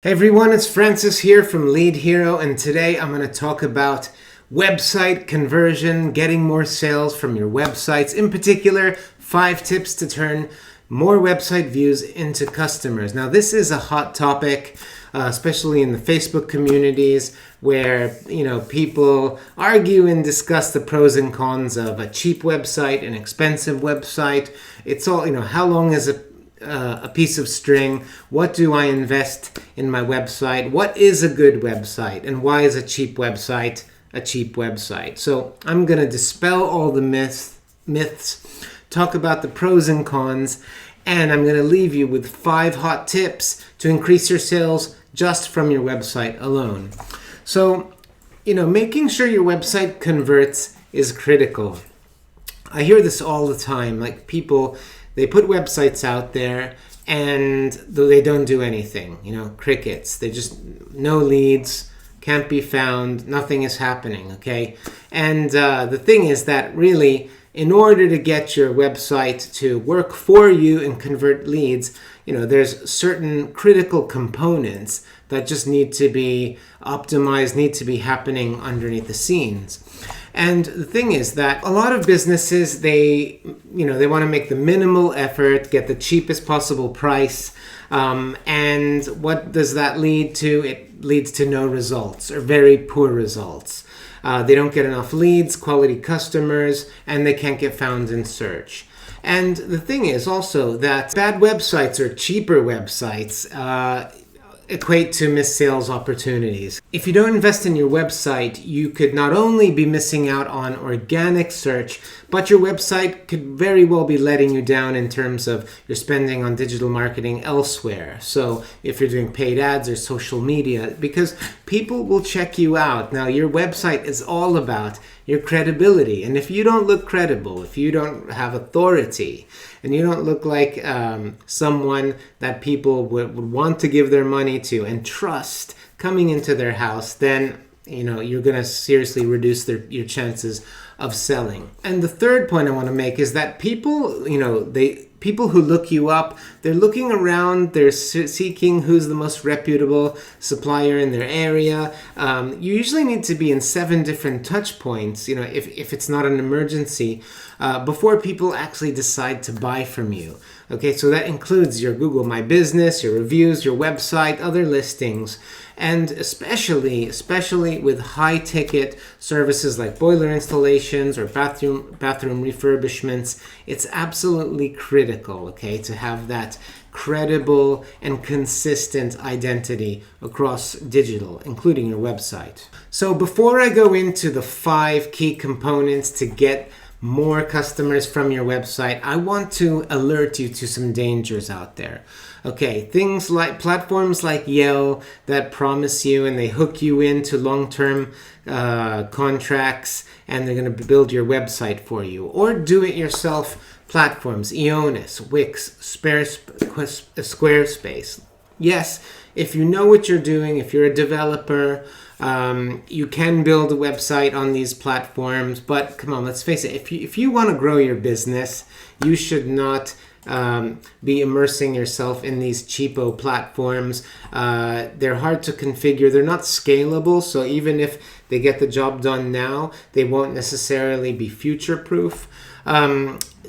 Hey everyone, it's Francis here from Lead Hero, and today I'm going to talk about website conversion, getting more sales from your websites. In particular, 5 tips to turn more website views into customers. Now, this is a hot topic, especially in the Facebook communities, where people argue and discuss the pros and cons of a cheap website, an expensive website. It's all, how long is a piece of string? What do I invest in my website? What is a good website? And why is a cheap website a cheap website? So I'm going to dispel all the myths, talk about the pros and cons, and I'm going to leave you with 5 hot tips to increase your sales just from your website alone. So, making sure your website converts is critical. I hear this all the time, like people, they put websites out there and they don't do anything, crickets. They just, no leads, can't be found, nothing is happening, okay? And the thing is that really, in order to get your website to work for you and convert leads, there's certain critical components that just need to be optimized, need to be happening underneath the scenes. And the thing is that a lot of businesses, they want to make the minimal effort, get the cheapest possible price. And what does that lead to? It leads to no results or very poor results. They don't get enough leads, quality customers, and they can't get found in search. And the thing is also that bad websites or cheaper websites equate to missed sales opportunities. If you don't invest in your website, you could not only be missing out on organic search, but your website could very well be letting you down in terms of your spending on digital marketing elsewhere. So if you're doing paid ads or social media, because people will check you out. Now, your website is all about your credibility. And if you don't look credible, if you don't have authority, and you don't look like someone that people would want to give their money to and trust coming into their house, then you're going to seriously reduce your chances of selling. And the third point I want to make is that people, people who look you up, they're looking around, they're seeking who's the most reputable supplier in their area. You usually need to be in 7 different touch points, if it's not an emergency, before people actually decide to buy from you. Okay, so that includes your Google My Business, your reviews, your website, other listings, and especially with high-ticket services like boiler installations or bathroom refurbishments, it's absolutely critical, okay, to have that credible and consistent identity across digital, including your website. So before I go into the 5 key components to get more customers from your website, I want to alert you to some dangers out there. Okay, things like platforms like Yell that promise you and they hook you into long-term contracts, and they're going to build your website for you. Or do-it-yourself platforms, Ionis, Wix, Squarespace. Yes, if you know what you're doing, if you're a developer, you can build a website on these platforms, but come on, let's face it, if you want to grow your business, you should not be immersing yourself in these cheapo platforms. They're hard to configure, they're not scalable, so even if they get the job done now, they won't necessarily be future-proof.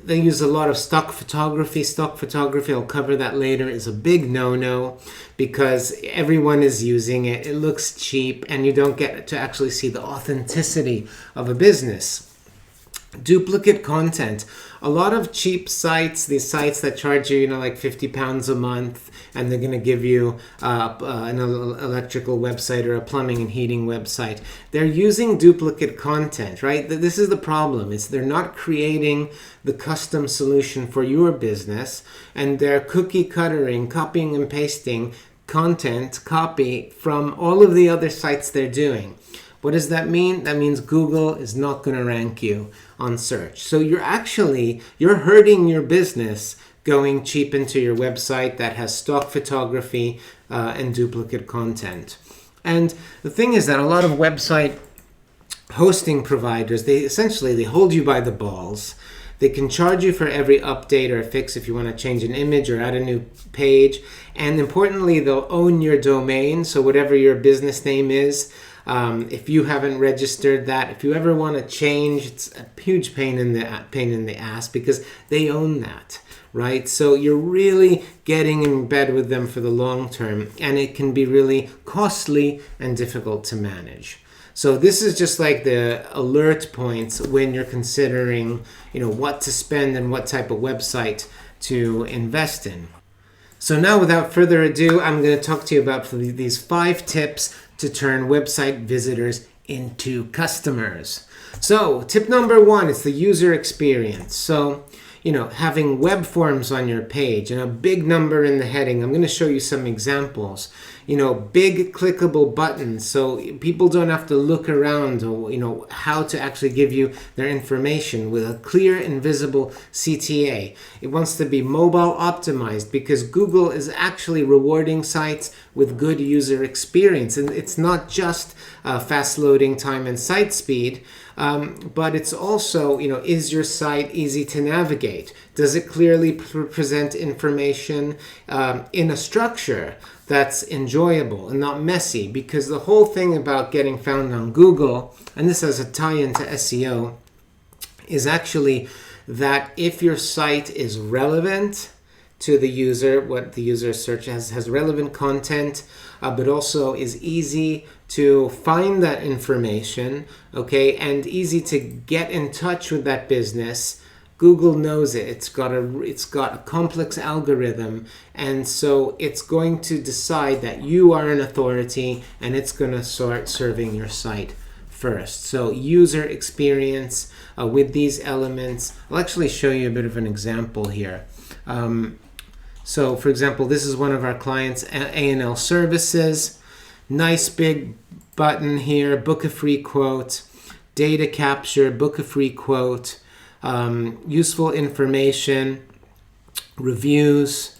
They use a lot of stock photography. Stock photography, I'll cover that later, is a big no-no because everyone is using it. It looks cheap and you don't get to actually see the authenticity of a business. Duplicate content. A lot of cheap sites, these sites that charge you, like £50 a month, and they're going to give you an electrical website or a plumbing and heating website. They're using duplicate content, right? This is the problem. They're not creating the custom solution for your business, and they're cookie cuttering, copying and pasting copy from all of the other sites they're doing. What does that mean? That means Google is not going to rank you on search. So you're hurting your business going cheap into your website that has stock photography and duplicate content. And the thing is that a lot of website hosting providers, they hold you by the balls. They can charge you for every update or fix if you want to change an image or add a new page. And importantly, they'll own your domain. So whatever your business name is, if you haven't registered that, if you ever want to change, it's a huge pain in the ass because they own that, right? So you're really getting in bed with them for the long term, and it can be really costly and difficult to manage. So this is just like the alert points when you're considering, what to spend and what type of website to invest in. So now, without further ado, I'm going to talk to you about these 5 tips to turn website visitors into customers. So tip number 1 is the user experience. So, having web forms on your page and a big number in the heading. I'm going to show you some examples. Big clickable buttons so people don't have to look around or, how to actually give you their information with a clear and visible CTA. It wants to be mobile optimized because Google is actually rewarding sites with good user experience. And it's not just fast loading time and site speed, but it's also, is your site easy to navigate? Does it clearly present information in a structure that's enjoyable and not messy? Because the whole thing about getting found on Google, and this has a tie-in to SEO, is actually that if your site is relevant to the user, what the user searches has relevant content, but also is easy to find that information, okay, and easy to get in touch with that business. Google knows it. It's got a complex algorithm, and so it's going to decide that you are an authority, and it's going to start serving your site first. So user experience with these elements. I'll actually show you a bit of an example here. So, for example, this is one of our clients, A&L Services. Nice big button here, book a free quote, data capture, book a free quote, useful information, reviews,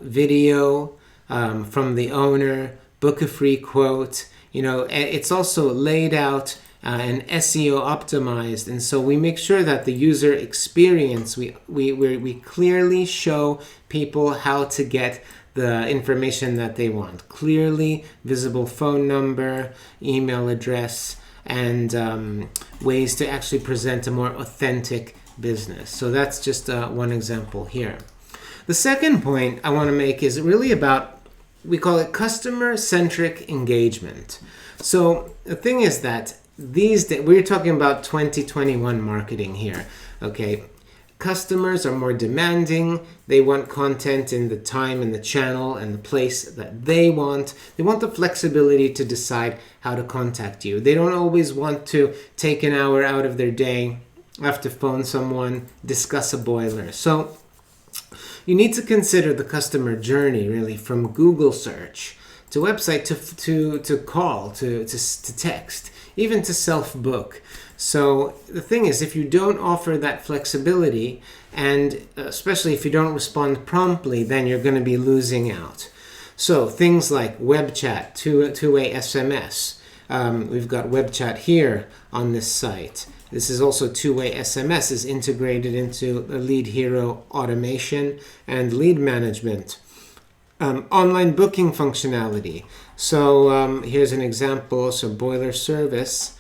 video from the owner, book a free quote. It's also laid out and SEO optimized, and so we make sure that the user experience, we clearly show people how to get the information that they want. Clearly visible phone number, email address, and ways to actually present a more authentic business. So that's just one example here. The second point I want to make is really about, we call it customer-centric engagement. So the thing is that these days, we're talking about 2021 marketing here, okay? Customers are more demanding. They want content in the time and the channel and the place that they want. They want the flexibility to decide how to contact you. They don't always want to take an hour out of their day, have to phone someone, discuss a boiler. So you need to consider the customer journey, really, from Google search to website to call, to text, even to self-book. So the thing is, if you don't offer that flexibility, and especially if you don't respond promptly, then you're going to be losing out. So things like web chat, two-way SMS. We've got web chat here on this site. This is also two-way SMS is integrated into the Lead Hero automation and lead management. Online booking functionality. So here's an example. So boiler service,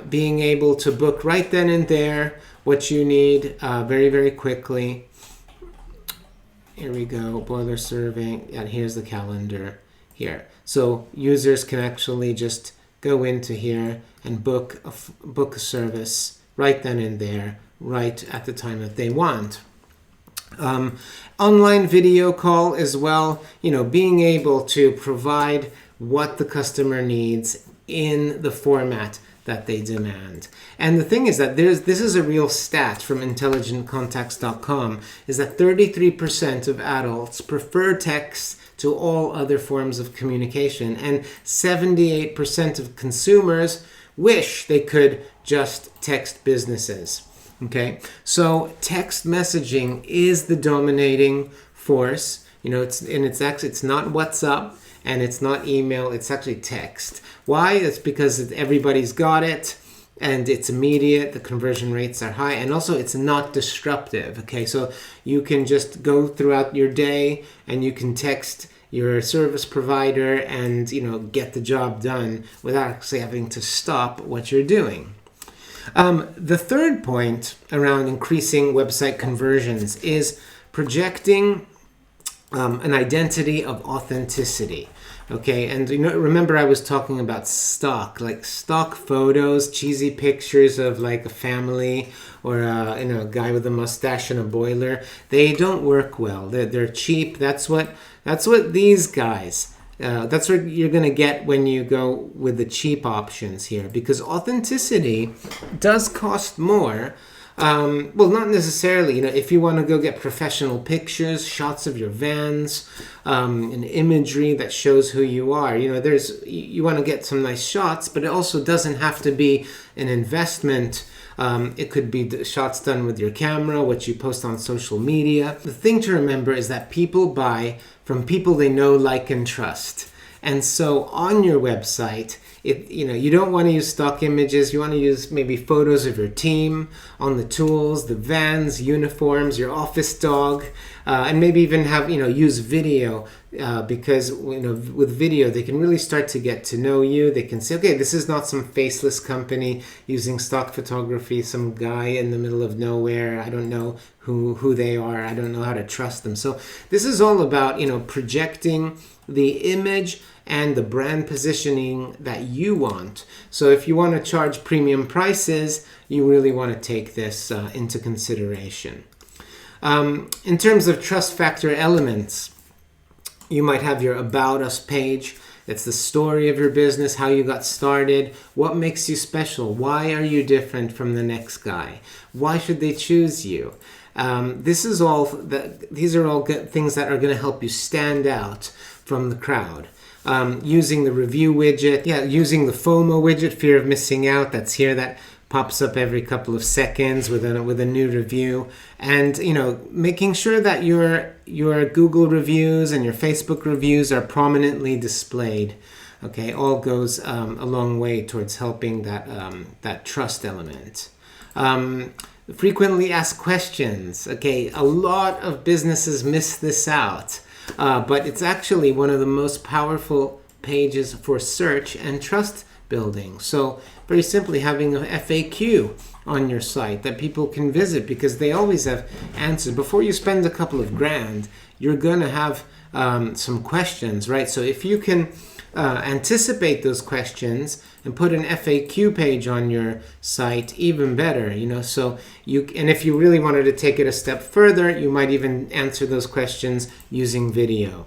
being able to book right then and there what you need very, very quickly. Here we go, boiler survey, and here's the calendar here. So users can actually just go into here and book a service right then and there, right at the time that they want. Online video call as well, being able to provide what the customer needs in the format that they demand. And the thing is that this is a real stat from intelligentcontacts.com, is that 33% of adults prefer text to all other forms of communication, and 78% of consumers wish they could just text businesses. Okay, so text messaging is the dominating force. It's not WhatsApp and it's not email. It's actually text. Why? It's because everybody's got it. and it's immediate, the conversion rates are high, and also it's not disruptive. Okay, so you can just go throughout your day and you can text your service provider and get the job done without actually having to stop what you're doing. The third point around increasing website conversions is projecting an identity of authenticity. Okay, and remember I was talking about stock photos, cheesy pictures of like a family or a guy with a mustache and a boiler. They don't work well. They're cheap. That's what these guys. That's what you're going to get when you go with the cheap options here, because authenticity does cost more. Well, not necessarily. If you want to go get professional pictures, shots of your vans, an imagery that shows who you are, you want to get some nice shots, but it also doesn't have to be an investment. It could be shots done with your camera, what you post on social media. The thing to remember is that people buy from people they know, like, and trust. And so on your website, you don't want to use stock images. You want to use maybe photos of your team on the tools, the vans, uniforms, your office dog, and maybe even have use video because with video they can really start to get to know you. They can say, okay, this is not some faceless company using stock photography, some guy in the middle of nowhere. I don't know who they are. I don't know how to trust them. So this is all about projecting the image and the brand positioning that you want. So if you want to charge premium prices, you really want to take this into consideration. In terms of trust factor elements, you might have your About Us page. It's the story of your business, how you got started, what makes you special, why are you different from the next guy, why should they choose you. These are all good things that are going to help you stand out from the crowd. Using the review widget, using the FOMO widget, fear of missing out, that's here, that pops up every couple of seconds with a new review, and making sure that your Google reviews and your Facebook reviews are prominently displayed. Okay, all goes a long way towards helping that trust element. Frequently asked questions. Okay, a lot of businesses miss this out. But it's actually one of the most powerful pages for search and trust building. So very simply having a FAQ on your site that people can visit, because they always have answers. Before you spend a couple of grand, you're going to have some questions, right? So if you can anticipate those questions and put an FAQ page on your site, even better, so and if you really wanted to take it a step further, you might even answer those questions using video.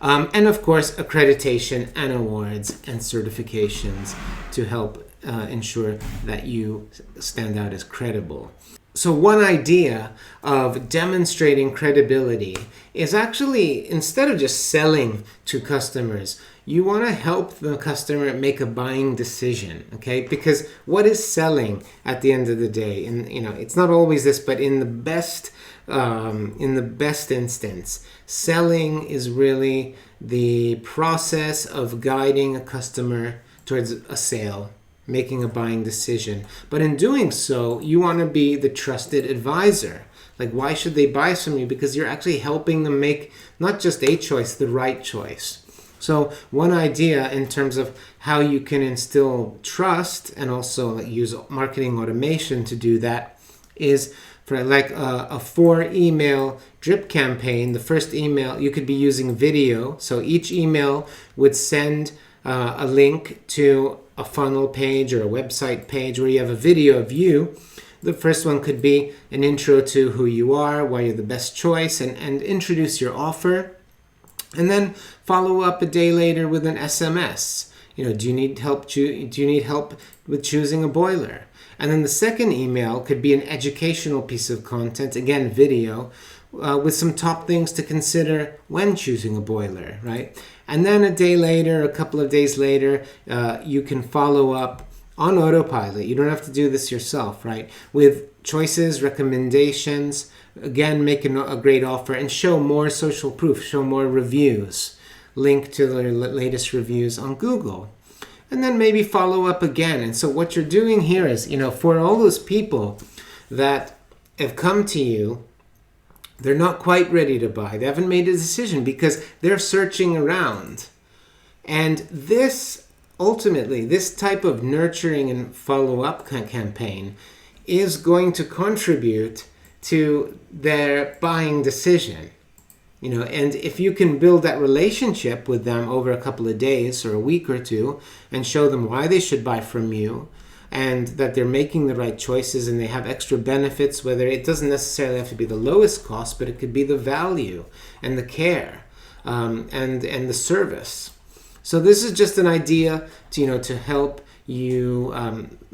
And of course, accreditation and awards and certifications to help ensure that you stand out as credible. So one idea of demonstrating credibility is actually, instead of just selling to customers, you want to help the customer make a buying decision, okay? Because what is selling at the end of the day? And it's not always this, but in the best instance, selling is really the process of guiding a customer towards a sale, making a buying decision. But in doing so, you want to be the trusted advisor. Like, why should they buy from you? Because you're actually helping them make not just a choice, the right choice. So one idea in terms of how you can instill trust and also use marketing automation to do that is for like a 4-email drip campaign. The first email, you could be using video. So each email would send a link to a funnel page or a website page where you have a video of you. The first one could be an intro to who you are, why you're the best choice, and introduce your offer. And then follow up a day later with an SMS. Do you need help? Do you need help with choosing a boiler? And then the second email could be an educational piece of content, again video, with some top things to consider when choosing a boiler, right? And then a day later, a couple of days later, you can follow up on autopilot. You don't have to do this yourself, right? With choices, recommendations, again, make a great offer and show more social proof, show more reviews. Link to the latest reviews on Google. and then maybe follow up again. And so what you're doing here is, for all those people that have come to you, they're not quite ready to buy. They haven't made a decision because they're searching around. And this, ultimately, this type of nurturing and follow-up campaign is going to contribute to their buying decision. And if you can build that relationship with them over a couple of days or a week or two and show them why they should buy from you and that they're making the right choices and they have extra benefits, whether it doesn't necessarily have to be the lowest cost, but it could be the value and the care and the service. So this is just an idea to help you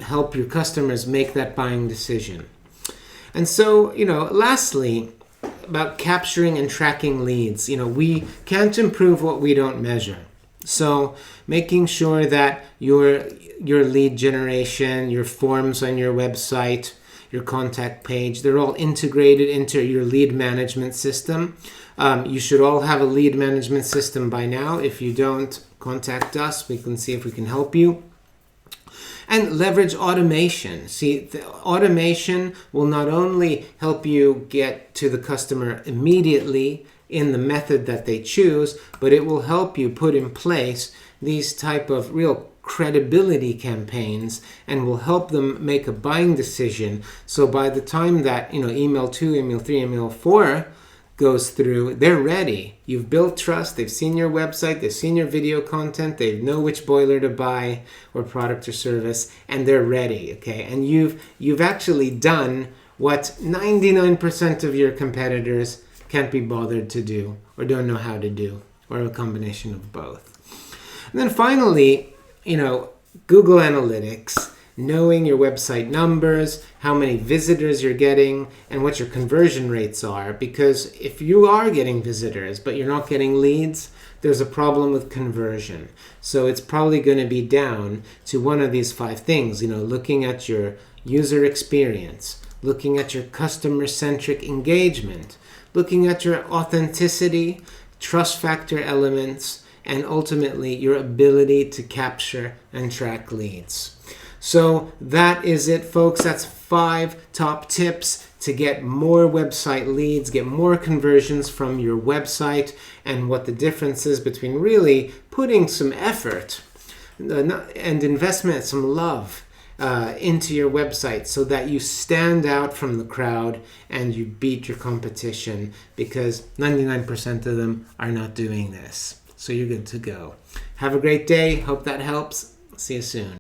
help your customers make that buying decision. And so, lastly, about capturing and tracking leads. We can't improve what we don't measure. So making sure that your lead generation, your forms on your website, your contact page, they're all integrated into your lead management system. You should all have a lead management system by now. If you don't, contact us. We can see if we can help you. And leverage automation. See, the automation will not only help you get to the customer immediately in the method that they choose, but it will help you put in place these type of real credibility campaigns and will help them make a buying decision. So by the time that, email 2, email 3, email 4 goes through, they're ready. You've built trust. They've seen your website. They've seen your video content. They know which boiler to buy or product or service, and they're ready. Okay, and you've actually done what 99% of your competitors can't be bothered to do or don't know how to do, or a combination of both. And then finally, Google Analytics. Knowing your website numbers, how many visitors you're getting, and what your conversion rates are. Because if you are getting visitors, but you're not getting leads, there's a problem with conversion. So it's probably going to be down to one of these 5 things, looking at your user experience, looking at your customer-centric engagement, looking at your authenticity, trust factor elements, and ultimately your ability to capture and track leads. So that is it, folks. That's 5 top tips to get more website leads, get more conversions from your website, and what the difference is between really putting some effort and investment, some love into your website so that you stand out from the crowd and you beat your competition, because 99% of them are not doing this. So you're good to go. Have a great day. Hope that helps. See you soon.